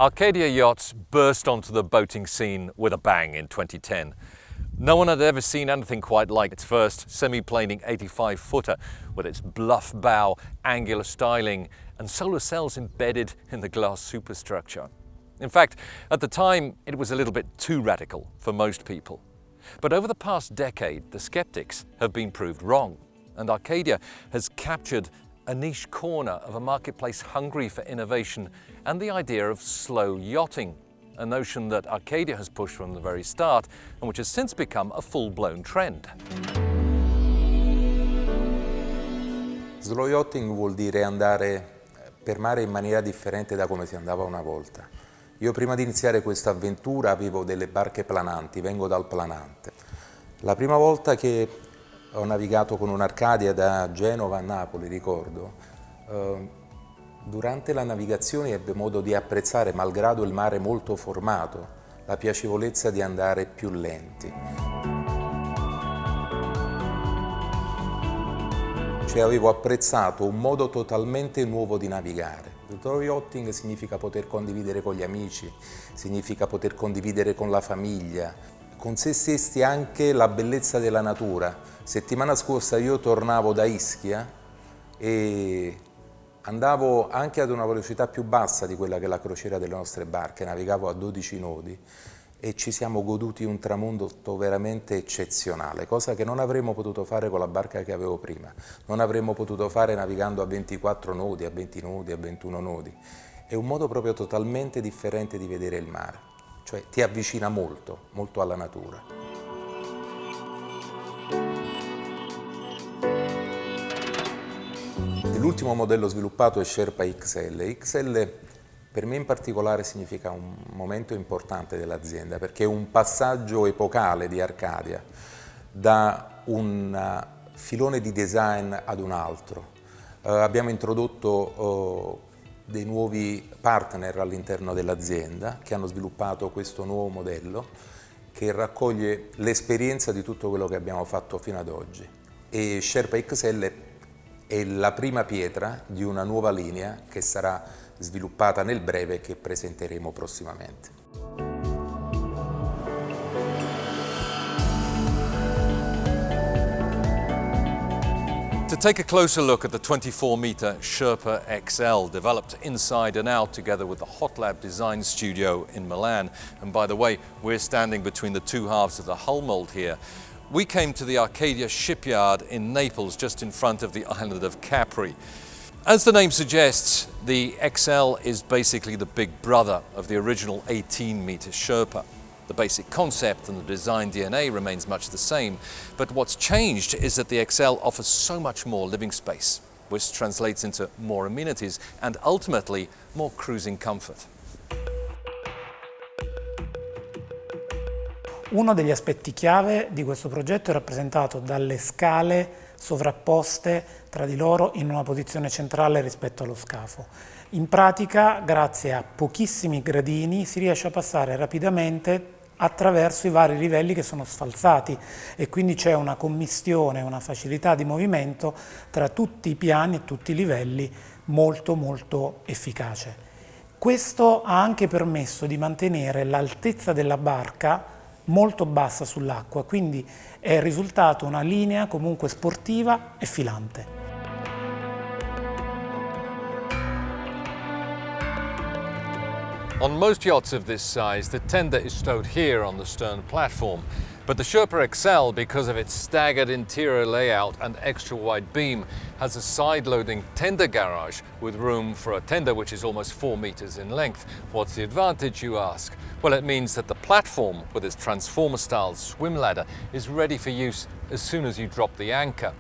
Arcadia yachts burst onto the boating scene with a bang in 2010. No one had ever seen anything quite like its first semi-planing 85-footer with its bluff bow, angular styling and solar cells embedded in the glass superstructure. In fact, at the time it was a little bit too radical for most people. But over the past decade, the skeptics have been proved wrong, and Arcadia has captured a niche corner of a marketplace hungry for innovation and the idea of slow yachting, a notion that Arcadia has pushed from the very start and which has since become a full-blown trend. Slow yachting vuol dire andare per mare in maniera differente da come si andava una volta. Io prima di iniziare questa avventura avevo delle barche plananti, vengo dal planante. La prima volta che ho navigato con un'Arcadia da Genova a Napoli, ricordo, durante la navigazione ebbe modo di apprezzare, malgrado il mare molto formato, la piacevolezza di andare più lenti. Cioè avevo apprezzato un modo totalmente nuovo di navigare. Il slow yachting significa poter condividere con gli amici, significa poter condividere con la famiglia, con se stessi anche la bellezza della natura. Settimana scorsa io tornavo da Ischia e andavo anche ad una velocità più bassa di quella che è la crociera delle nostre barche, navigavo a 12 nodi e ci siamo goduti un tramonto veramente eccezionale, cosa che non avremmo potuto fare con la barca che avevo prima, non avremmo potuto fare navigando a 24 nodi, a 20 nodi, a 21 nodi. È un modo proprio totalmente differente di vedere il mare, cioè ti avvicina molto, molto alla natura. L'ultimo modello sviluppato è SHERPA XL. XL per me in particolare significa un momento importante dell'azienda perché è un passaggio epocale di Arcadia da un filone di design ad un altro. Abbiamo introdotto dei nuovi partner all'interno dell'azienda che hanno sviluppato questo nuovo modello che raccoglie l'esperienza di tutto quello che abbiamo fatto fino ad oggi. E SHERPA XL è la prima pietra di una nuova linea che sarà sviluppata nel breve e che presenteremo prossimamente. To take a closer look at the 24-meter SHERPA XL, developed inside and out together with the Hot Lab Design Studio in Milan, and by the way, we're standing between the two halves of the hull mold here. We came to the Arcadia shipyard in Naples, just in front of the island of Capri. As the name suggests, the XL is basically the big brother of the original 18-meter SHERPA. The basic concept and the design DNA remains much the same, but what's changed is that the XL offers so much more living space, which translates into more amenities and ultimately more cruising comfort. Uno degli aspetti chiave di questo progetto è rappresentato dalle scale sovrapposte tra di loro in una posizione centrale rispetto allo scafo. In pratica, grazie a pochissimi gradini, si riesce a passare rapidamente attraverso i vari livelli che sono sfalsati e quindi c'è una commistione, una facilità di movimento tra tutti i piani e tutti i livelli molto efficace. Questo ha anche permesso di mantenere l'altezza della barca molto bassa sull'acqua, quindi è risultato una linea comunque sportiva e filante. On most yachts of this size, the tender is stowed here on the stern platform, but the SHERPA XL, because of its staggered interior layout and extra wide beam, has a side-loading tender garage with room for a tender which is almost 4 meters in length. What's the advantage, you ask? Well, it means that the platform with its transformer-style swim ladder is ready for use as soon as you drop the anchor.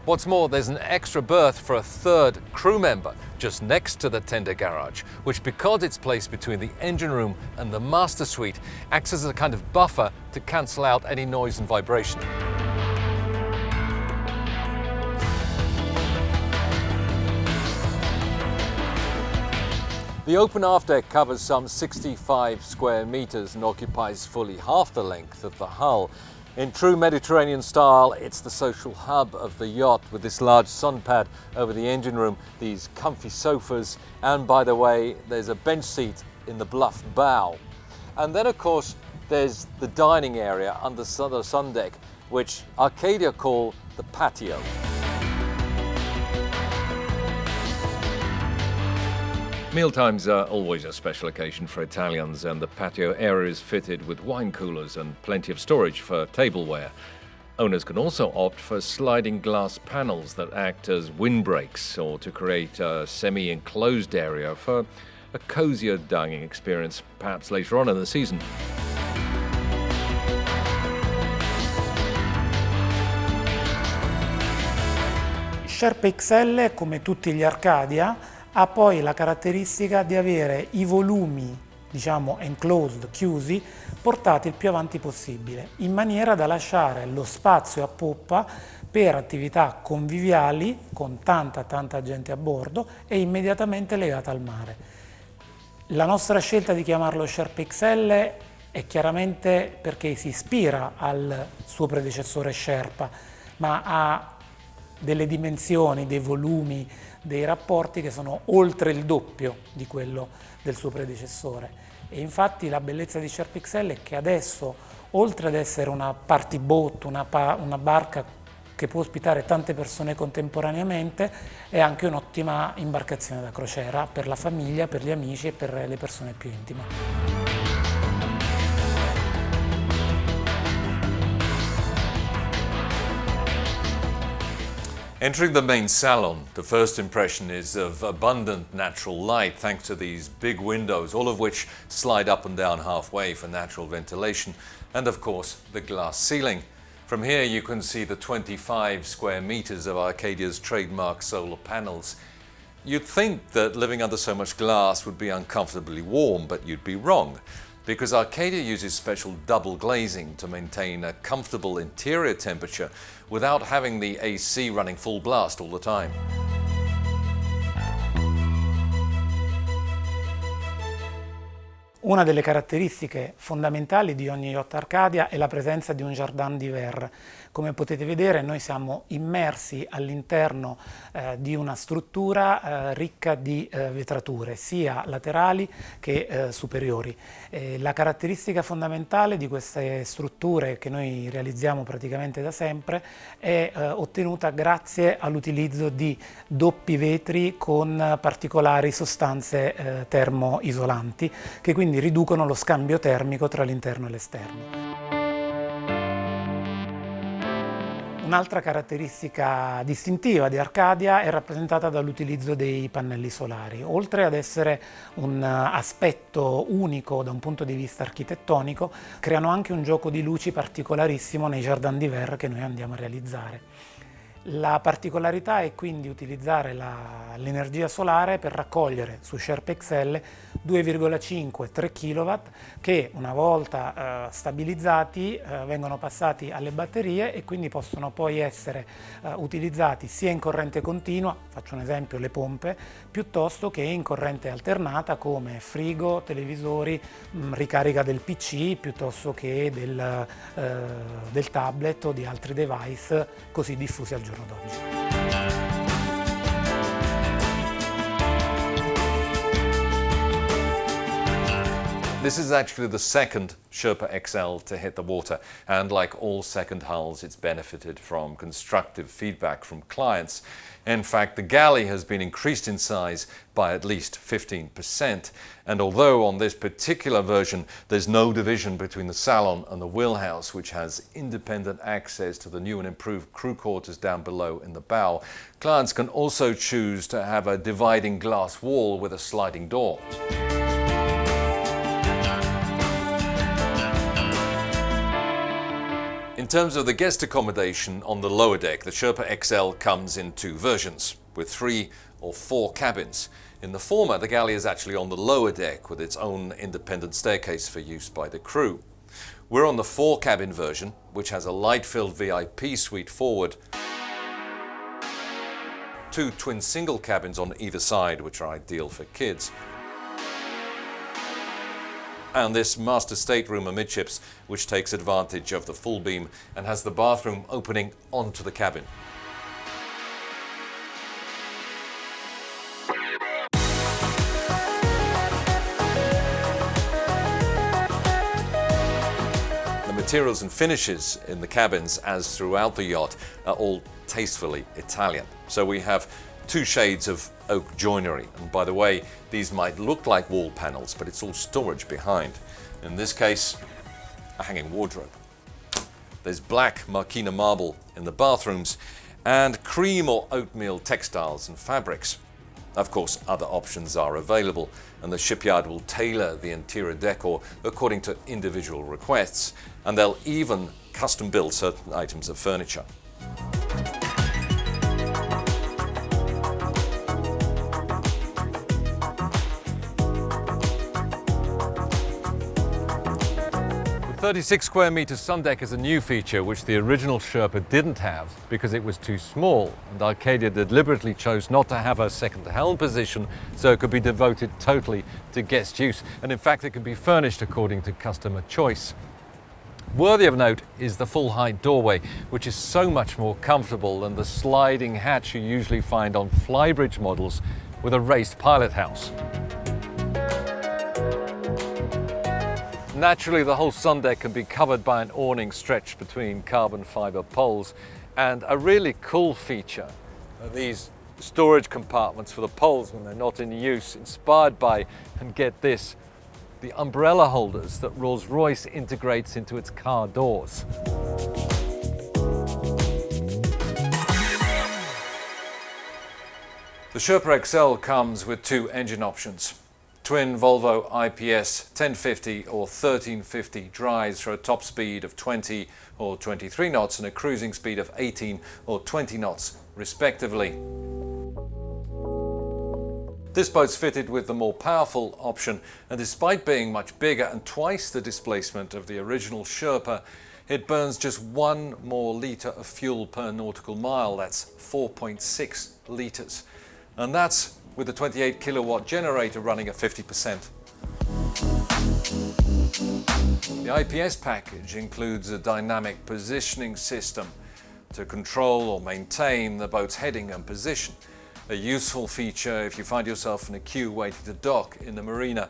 What's more, there's an extra berth for a third crew member just next to the tender garage, which, because it's placed between the engine room and the master suite, acts as a kind of buffer to cancel out any noise and vibration. The open aft deck covers some 65 square meters and occupies fully half the length of the hull. In true Mediterranean style, it's the social hub of the yacht with this large sun pad over the engine room, these comfy sofas, and by the way, there's a bench seat in the bluff bow. And then of course there's the dining area under the Sundeck, which Arcadia call the patio. Mealtimes are always a special occasion for Italians, and the patio area is fitted with wine coolers and plenty of storage for tableware. Owners can also opt for sliding glass panels that act as windbreaks, or to create a semi-enclosed area for a cozier dining experience, perhaps later on in the season. SHERPA XL, come tutti gli Arcadia, ha poi la caratteristica di avere i volumi, diciamo enclosed, chiusi, portati il più avanti possibile, in maniera da lasciare lo spazio a poppa per attività conviviali con tanta gente a bordo e immediatamente legata al mare. La nostra scelta di chiamarlo SHERPA XL è chiaramente perché si ispira al suo predecessore SHERPA, ma ha delle dimensioni, dei volumi, dei rapporti che sono oltre il doppio di quello del suo predecessore. E infatti la bellezza di SHERPA XL è che adesso, oltre ad essere una party boat, una barca che può ospitare tante persone contemporaneamente, è anche un'ottima imbarcazione da crociera per la famiglia, per gli amici e per le persone più intime. Entering the main salon, the first impression is of abundant natural light thanks to these big windows, all of which slide up and down halfway for natural ventilation, and of course the glass ceiling. From here you can see the 25 square meters of Arcadia's trademark solar panels. You'd think that living under so much glass would be uncomfortably warm, but you'd be wrong, because Arcadia uses special double glazing to maintain a comfortable interior temperature without having the AC running full blast all the time. Una delle caratteristiche fondamentali di ogni yacht Arcadia è la presenza di un jardin d'hiver. Come potete vedere, noi siamo immersi all'interno di una struttura ricca di vetrature, sia laterali che superiori. La caratteristica fondamentale di queste strutture, che noi realizziamo praticamente da sempre, è ottenuta grazie all'utilizzo di doppi vetri con particolari sostanze termoisolanti, che quindi riducono lo scambio termico tra l'interno e l'esterno. Un'altra caratteristica distintiva di Arcadia è rappresentata dall'utilizzo dei pannelli solari. Oltre ad essere un aspetto unico da un punto di vista architettonico, creano anche un gioco di luci particolarissimo nei jardin d'hiver che noi andiamo a realizzare. La particolarità è quindi utilizzare l'energia solare per raccogliere su SHERPA XL 2,5-3 kW che una volta stabilizzati vengono passati alle batterie e quindi possono poi essere utilizzati sia in corrente continua, faccio un esempio le pompe, piuttosto che in corrente alternata come frigo, televisori, ricarica del PC piuttosto che del tablet o di altri device così diffusi al giorno d'oggi. This is actually the second SHERPA XL to hit the water, and like all second hulls, it's benefited from constructive feedback from clients. In fact, the Galley has been increased in size by at least 15%, and although on this particular version there's no division between the Salon and the wheelhouse, which has independent access to the new and improved crew quarters down below in the bow, clients can also choose to have a dividing glass wall with a sliding door. In terms of the guest accommodation on the lower deck, the SHERPA XL comes in two versions, with 3 or 4 cabins. In the former, the Galley is actually on the lower deck with its own independent staircase for use by the crew. We're on the 4-cabin version, which has a light-filled VIP suite forward, 2 twin single cabins on either side, which are ideal for kids, and this master stateroom amidships, which takes advantage of the full beam and has the bathroom opening onto the cabin. materials and finishes in the cabins, as throughout the yacht, are all tastefully Italian. So we have two shades of oak joinery, and by the way, these might look like wall panels, but it's all storage behind. In this case, a hanging wardrobe. There's black Marquina marble in the bathrooms and cream or oatmeal textiles and fabrics. Of course, other options are available, and the shipyard will tailor the interior decor according to individual requests, and they'll even custom build certain items of furniture. The 36 square meter Sundeck is a new feature which the original Sherpa didn't have because it was too small, and Arcadia deliberately chose not to have a second helm position so it could be devoted totally to guest use, and in fact it can be furnished according to customer choice. Worthy of note is the full height doorway, which is so much more comfortable than the sliding hatch you usually find on flybridge models with a raised pilot house. Naturally, the whole Sundeck can be covered by an awning stretched between carbon fibre poles, and a really cool feature are these storage compartments for the poles when they're not in use, inspired by, and get this, the umbrella holders that Rolls-Royce integrates into its car doors. The Sherpa XL comes with two engine options. Twin Volvo IPS 1050 or 1350 drives for a top speed of 20 or 23 knots and a cruising speed of 18 or 20 knots respectively. This boat's fitted with the more powerful option, and despite being much bigger and twice the displacement of the original Sherpa, it burns just 1 more litre of fuel per nautical mile. That's 4.6 litres. And that's with the 28 kilowatt generator running at 50%. The IPS package includes a dynamic positioning system to control or maintain the boat's heading and position. A useful feature if you find yourself in a queue waiting to dock in the marina.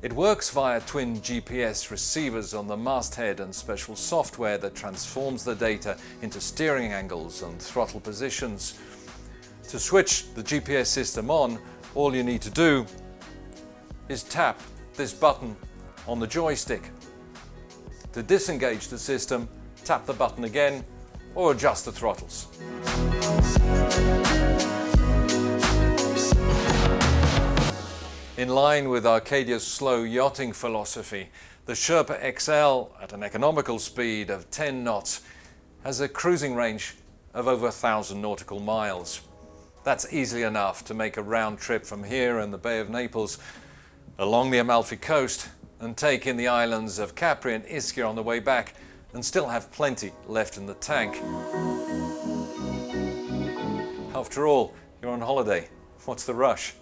It works via twin GPS receivers on the masthead and special software that transforms the data into steering angles and throttle positions. To switch the GPS system on, all you need to do is tap this button on the joystick. To disengage the system, tap the button again or adjust the throttles. In line with Arcadia's slow yachting philosophy, the Sherpa XL, at an economical speed of 10 knots, has a cruising range of over 1,000 nautical miles. That's easily enough to make a round trip from here in the Bay of Naples along the Amalfi coast and take in the islands of Capri and Ischia on the way back, and still have plenty left in the tank. After all, you're on holiday. What's the rush?